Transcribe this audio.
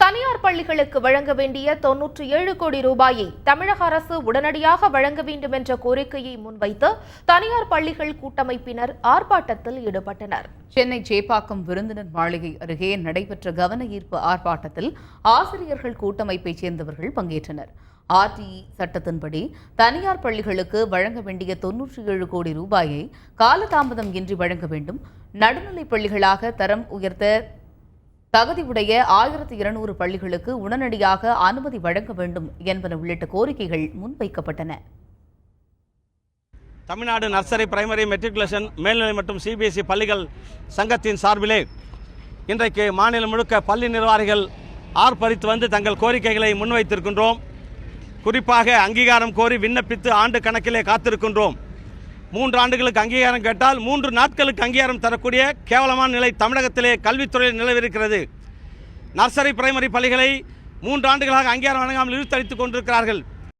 தனியார் பள்ளிகளுக்கு வழங்க வேண்டிய 97 கோடி ரூபாயை தமிழக அரசு உடனடியாக வழங்க வேண்டும் என்ற கோரிக்கையை முன்வைத்து தனியார் பள்ளிகள் கூட்டமைப்பினர் ஆர்ப்பாட்டத்தில் ஈடுபட்டனர். சென்னை சேப்பாக்கம் விருந்தினர் மாளிகை அருகே நடைபெற்ற கவன ஈர்ப்பு ஆர்ப்பாட்டத்தில் ஆசிரியர்கள் கூட்டமைப்பைச் சேர்ந்தவர்கள் பங்கேற்றனர். RTE சட்டத்தின்படி தனியார் பள்ளிகளுக்கு வழங்க வேண்டிய 97 கோடி ரூபாயை காலதாமதம் இன்றி வழங்க வேண்டும். நடுநிலைப் பள்ளிகளாக தரம் உயர்த்த தகுதியுடைய 1200 பள்ளிகளுக்கு உடனடியாக அனுமதி வழங்க வேண்டும் என்பன உள்ளிட்ட கோரிக்கைகள் முன்வைக்கப்பட்டன. தமிழ்நாடு நர்சரி, பிரைமரி, மெட்ரிகுலேஷன், மேல்நிலை மற்றும் CBSE பள்ளிகள் சங்கத்தின் சார்பிலே இன்றைக்கு மாநிலம் முழுக்க பள்ளி நிர்வாகிகள் ஆர்ப்பரித்து வந்து தங்கள் கோரிக்கைகளை முன்வைத்திருக்கின்றோம். குறிப்பாக அங்கீகாரம் கோரி விண்ணப்பித்து ஆண்டு கணக்கிலே காத்திருக்கின்றோம். 3 ஆண்டுகளுக்கு அங்கீகாரம் கேட்டால் 3 நாட்களுக்கு அங்கீகாரம் தரக்கூடிய கேவலமான நிலை தமிழகத்திலே கல்வித்துறையில் நிலவிருக்கிறது. நர்சரி, பிரைமரி பள்ளிகளை 3 ஆண்டுகளாக அங்கீகாரம் வழங்காமல் இழுத்தடித்துக் கொண்டிருக்கிறார்கள்.